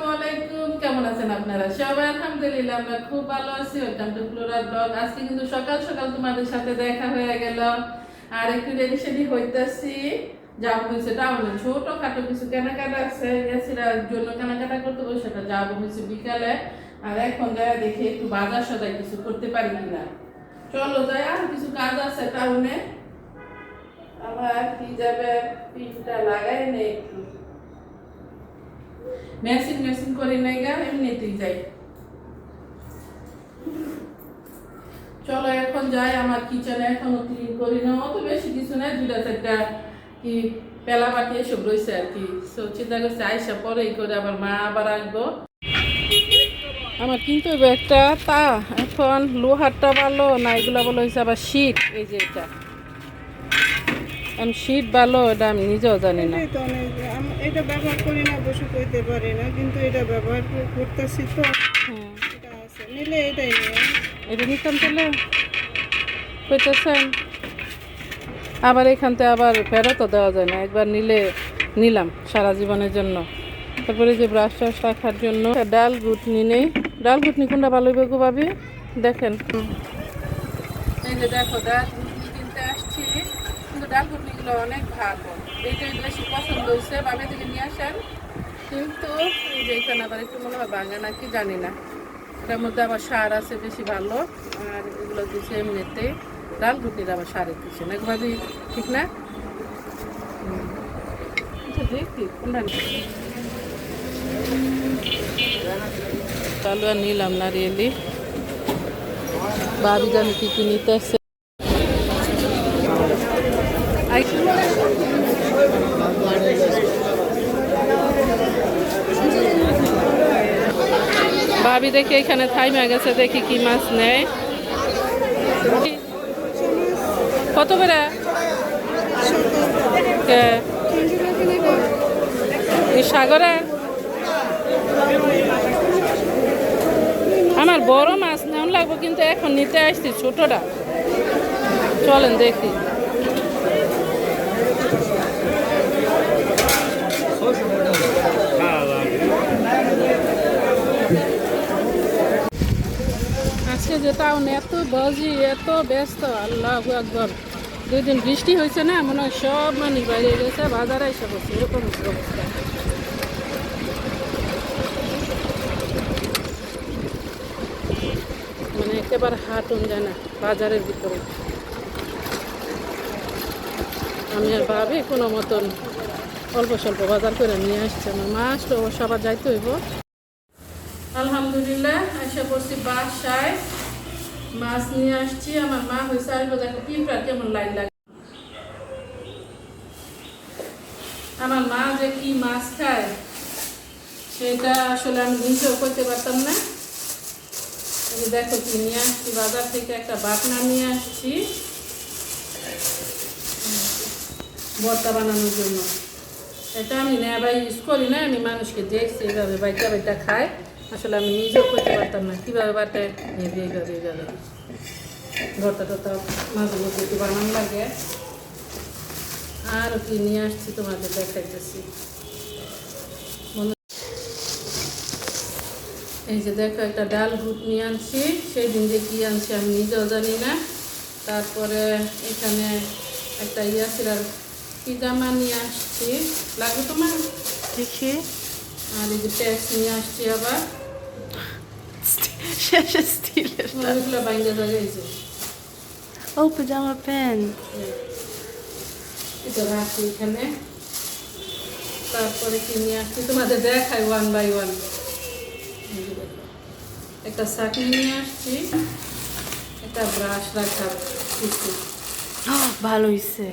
আসসালামু আলাইকুম, কেমন আছেন আপনারা সবাই? আলহামদুলিল্লাহ আমরা খুব ভালো আছি। Welcome to Flora blog. আজকে কিন্তু সকাল সকাল তোমাদের সাথে দেখা হয়ে গেল, আর একটু রেডি সেডি হইতেছি। যাবো হয়েছে টাউনে, ছোটখাটো কিছু কেনাকাটা আছে, গেছিলার জন্য কেনাকাটা করতে বসে, সেটা যাবো হয়েছে বিকালে। আর এখন যাই দেখি একটু বাজার সদাই কিছু করতে পারি কিনা। চলো যাই, আর কিছু কাজ আছে টাউনে। আবার কি যাবে, পিনটা লাগাই নেই, একটু মেশিন মেশিন করে নাই গা, এমনিতেই যাই। চলো এখন যাই, আমার কিচেনে এখনো ক্লিন করি না, অত বেশি কিছু নাই, দুইটা চারটা কি পেলা বাটি এসব রয়েছে আর কি। সো চিন্তা করছি আইসা পরেই করে, আবার মা আবার আসবো। আমার কিন্তু একটা তা এখন লোহারটা ভালো না, এগুলা বলো হয়েছে আবার শীত। এই যে এটা আমি শীত ভালো, এটা আমি নিজেও জানি না। এটা ব্যবহার করি না, অবশ্য কইতে পারি না, কিন্তু এটা ব্যবহার করতেছি তো। এটা আছে, নিলে এটাই নিয়ে এটা নিতাম তাহলে কইতেছেন। আবার এখান থেকে আবার ফেরতও দেওয়া যায় না, একবার নিলে নিলাম সারা জীবনের জন্য। তারপরে যে ব্রাশ টাশ রাখার জন্য ডাল ঘুটনি নেই। ডাল ঘুটনি কোনটা ভালো হইবে গো ভাবি? দেখেন, এই যে দেখো ডাল ঘুটনি কিনতে আসছি, কিন্তু ডাল ঘুটনিগুলো অনেক ভালো, এইটাই বেশি পছন্দ হয়েছে। বাবা থেকে নিয়ে আসেন, কিন্তু এই যে এখানে আবার একটু মনে হয় ভাঙা নাকি জানি না। এটার মধ্যে আবার সার আছে বেশি ভালো, আর এগুলো দিচ্ছে এমনিতে। ডাল ঘুটনির আবার সারের দিচ্ছে না, ভাবি ঠিক না? দেখি কোনটা চালু আর নিলাম না রিয়েলি। ভাবি জানি কি কি নিতে আসছে। ভাবি দেখি এখানে থাইমা গেছে, দেখি কি মাছ নেয়। কত করে এই সাগরে? আমার বড় মাছ নেওয়া লাগবে, কিন্তু এখন নিতে আসছি ছোটটা। চলেন দেখি। আজকে যে টাউনে এত বাজি, এত ব্যস্ত, আল্লাহু আকবার। 2 দিন বৃষ্টি হয়েছে না, মনে হয় সব মানুষ বাইরে গেছে, বাজারে এসে বসে, এরকম অবস্থা। মানে একেবারে হাঁটুন যায় না বাজারের ভিতরে। আমি আর ভাবি কোনো মতন অল্প স্বল্প বাজার করে নিয়ে আসছে। আমার মা আসলে সবার যাইতে হইব। আলহামদুলিল্লাহ এসে পড়ছি বাসায়, মাছ নিয়ে আসছি। আমার মা হয়েছে আসবো, দেখো পিঁপড়া কেমন লাইন লাগে। আমার মা যে কি মাছ খায় সেটা আসলে আমি নিজেও করতে পারতাম না। দেখো কি নিয়ে আসছি বাজার থেকে, একটা বাটনা নিয়ে আসছি ভর্তা বানানোর জন্য। এটা আমি নেবাই ইউজ করি না, আমি মানুষকে দেখছি এইভাবে বাইটা বাইটা খায়। আসলে আমি নিজেও করতে পারতাম না কীভাবে বাটে নেবে এইভাবে এইভাবে। ভর্তা টর্তা মাঝে মধ্যে একটু বানানো লাগে। আর কি নিয়ে আসছি তোমাদের দেখাইতেছি। এই যে দেখো একটা ডাল ঘুটনি আনছি, সেই দিন যে কি আনছি আমি নিজেও জানি না। তারপরে এখানে একটা ইয়াসিরার পিজামা নিয়ে আসছি, লাগবে তোমার দেখি। আর এই যে প্যাক্স নিয়ে আসছি আবার, শেষে স্টিলের ওইগুলো বাইন্দা জায়গাইছে। ও পাজামা প্যান্ট এটা রাখছি এখানে। তারপরে কি নিয়ে আসছি তোমাদের দেখাই ওয়ান বাই ওয়ান। একটা চাটনি নিয়ে আসছি, একটা ব্রাশ রাখার কিছু, ভালো হয়েছে।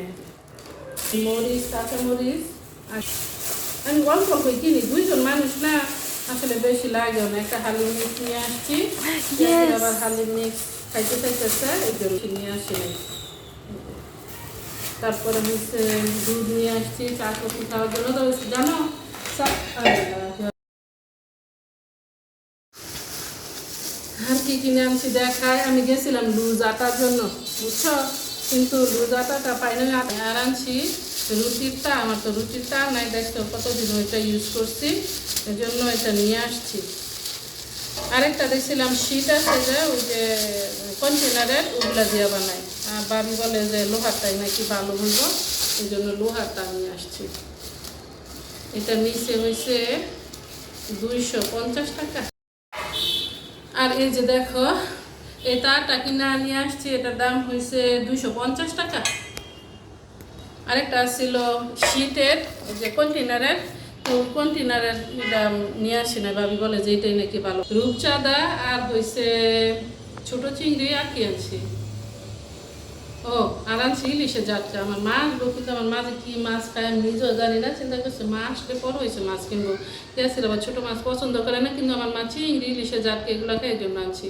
মরিচ, কাঁচা মরিচ। আর আমি অল্প অল্প কিনি, 2 জন মানুষ না, আসলে বেশি লাগেও না। একটা হালি মিক্স নিয়ে আসছি, আবার হালি মিক্স খাইতে চাইতেছে, এই জন্য নিয়ে আসি নাই। তারপরে হচ্ছে দুধ নিয়ে আসছি চা কফি খাওয়ার জন্য। তো জানো আর কি কিনে আনছি দেখায়। আমি গেছিলাম লুজ আটার জন্য, বুঝছো, কিন্তু লুজ আটাটা পাই না। আর আনছি রুটির তা আমার তো রুটির তা নাই, দেখছো কতদিন ওইটা ইউজ করছি, এই জন্য এটা নিয়ে আসছি। আরেকটা দেখছিলাম শীট আছে যে ওই যে কন্টেনারের, ওগুলা দিয়ে বানাই। আর বাবি বলে যে লোহারটাই নাকি ভালো হইব, এই জন্য লোহারটা নিয়ে আসছি। এটা নিচে হয়েছে 250 টাকা। আর এই যে দেখো এই তারটা কিনা নিয়ে আসছি, এটার দাম হয়েছে 250 টাকা। আরেকটা ছিল শীটের যে কন্টেনারের, তো কন্টেনারের দাম নিয়ে আসি না, ভাবি বলে যে এটাই নাকি ভালো। রূপচাঁদা আর হয়েছে ছোট চিংড়ি আর কি আনছি, ও আর আনছি ইলিশের জাতটা। আমার মা আসবো, কিন্তু আমার মা যে কি মাছ খায় আমি নিজেও জানি না, চিন্তা করছে মা আসলে পর হয়েছে মাছ কিনবো। গেছিল আবার ছোটো মাছ পছন্দ করে না, কিন্তু আমার মা চিংড়ি ইলিশের জাতকে এগুলো খাই, এই জন্য আনছি।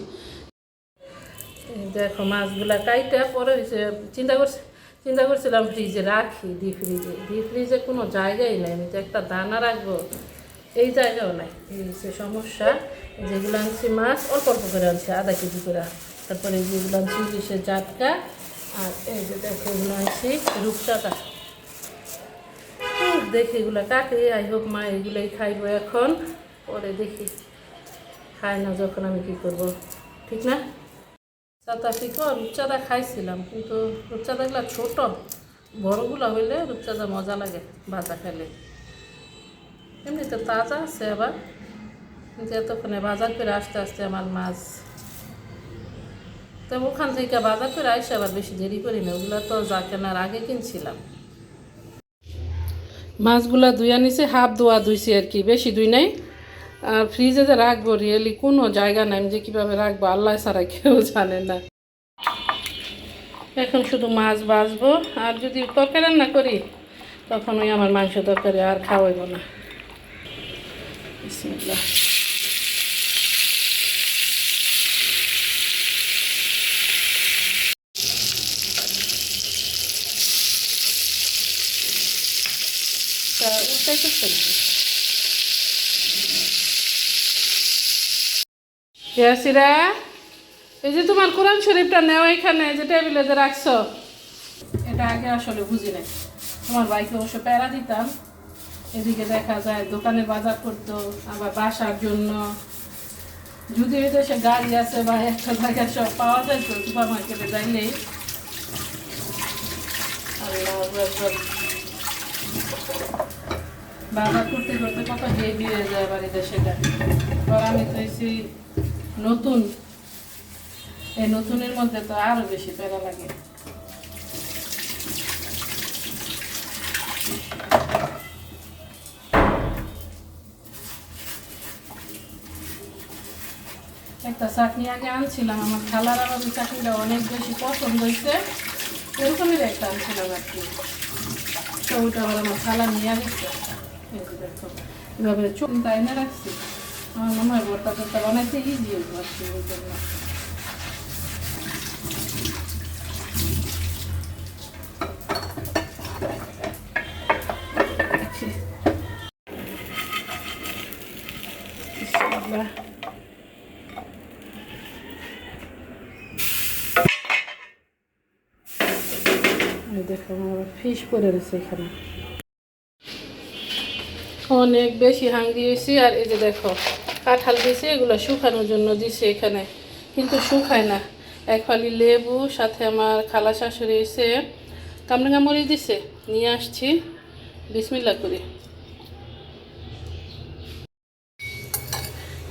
দেখো মাছগুলা কাইটা পরে হয়েছে, চিন্তা করছিলাম ফ্রিজে রাখি, ডিপ ফ্রিজে কোনো জায়গাই নাই, আমি তো একটা দানা রাখবো এই জায়গাও নাই, এই হচ্ছে সমস্যা। যেগুলো আনছি মাছ অল্প অল্প করে আনছি, আধা কেজি করে। তারপরে যেগুলো আনছি ইলিশের জাটকা, আর এই যে দেখো এগুলো আনছি রূপচাঁদা। দেখি এগুলো কাটে, আই হোপ মা এগুলোই খাইবো এখন, পরে দেখি খায় না যখন আমি কি করব, ঠিক না? সাউথ আফ্রিকা রূপচাঁদা খাইছিলাম, কিন্তু রূপচাঁদাগুলো ছোট, বড়গুলো হইলে রূপচাঁদা মজা লাগে ভাজা খেলে। এমনিতে তাজা আছে আবার, কিন্তু এতক্ষণে বাজার করে আসতে আসতে আমার মাছ, তবে ওখান থেকে বাজার করে আসে আবার বেশি দেরি করি না, ওগুলো তো যা কেনার আগে কিনছিলাম। মাছগুলা ধুইয়া নিছে, হাফ ধোয়া ধুইছি আর কি, বেশি ধুই নাই। আর ফ্রিজে যে রাখবো রিয়েলি কোনো জায়গা নাই, আমি যে কীভাবে রাখবো আল্লাহ ছাড়া কেউ জানে না। এখন শুধু মাছ ভাজবো, আর যদি তরকারি রান্না করি তখন ওই আমার মাংস তরকারি আর খাওয়াইব না। বিসমিল্লাহ। উল্টাই করতে নাকি ইয়াসিরা, এই যে তোমার কোরআন শরীফটা নেও, এখানে যে টেবিলে যে রাখছো, এটা আগে আসলে বুঝি নাই। তোমার ভাইকে অবশ্য প্যারা দিতাম, এদিকে দেখা যায় দোকানে বাজার করতো, আবার বাসার জন্য যদি এই দেশে গাড়ি আছে বা একটা জায়গায় সব পাওয়া যায়, তো সুপার মার্কেটে যাইলেই। বাজার করতে করতে কত হেভি হয়ে যায় বাড়িতে সেটা। এবার আমি তো এসে নতুন, এই নতুনের মধ্যে তো আরো বেশি প্যারা লাগে। একটা চাটনি আগে আনছিলাম, আমার খালার আবার ওই চাটনিটা অনেক বেশি পছন্দ হয়েছে, এরকমই একটা আনছিলাম আর কি। তো ওইটা আবার আমার খালা নিয়ে আসছে, দেখো এভাবে চিন্তা এনে রাখছি। আমার মনে হয় ভর্তা টর্তা বানাইতে ইজি হইব আর কি, ওই জন্য। দেখো আমার ফিশ পরে রয়েছে এখানে, অনেক বেশি হাঙ্গি হয়েছি। আর এই যে দেখো কাঁঠাল দিয়েছে, এগুলো শুকানোর জন্য দিছে এখানে, কিন্তু শুকায় না। এক ফালি লেবু, সাথে আমার খালা শাশুড়ি এসে কামরাঙা মরিচ দিছে, নিয়ে আসছি। বিসমিল্লাহ করি।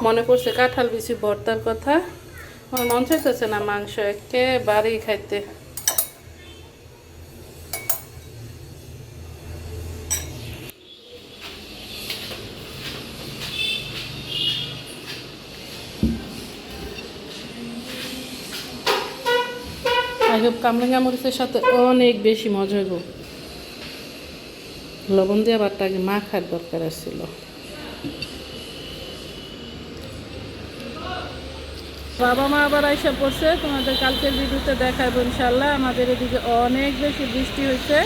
মনে পড়ছে কাঁঠাল বিচি ভর্তার কথা, আমার মন চাইতেছে না মাংস একেবারেই খাইতে। কামরাঙা মরিচের সাথে অনেক বেশি মজা হইব। লবণ দিয়ে আবার আগে মাখার দরকার ছিল। বাবা মা আবার আইসা পড়ছে, তোমাদের কালকের ভিডিওতে দেখাবো ইনশাল্লাহ। আমাদের এদিকে অনেক বেশি বৃষ্টি হয়েছে,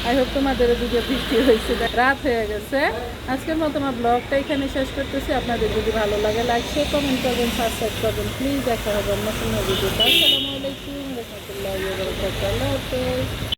আই হোপ তোমাদের এদিকে বৃষ্টি হয়েছে। রাত হয়ে গেছে, আজকের মতো আমার ব্লগটা এখানে শেষ করতেছি। আপনাদের যদি ভালো লাগে লাইক শেয়ার কমেন্ট করবেন, সাবস্ক্রাইব করবেন প্লিজ। দেখা হবে নতুন ভিডিওতে। আসসালামু আলাইকুম রহমতুল্লাহি ওয়া বারাকাতুহু।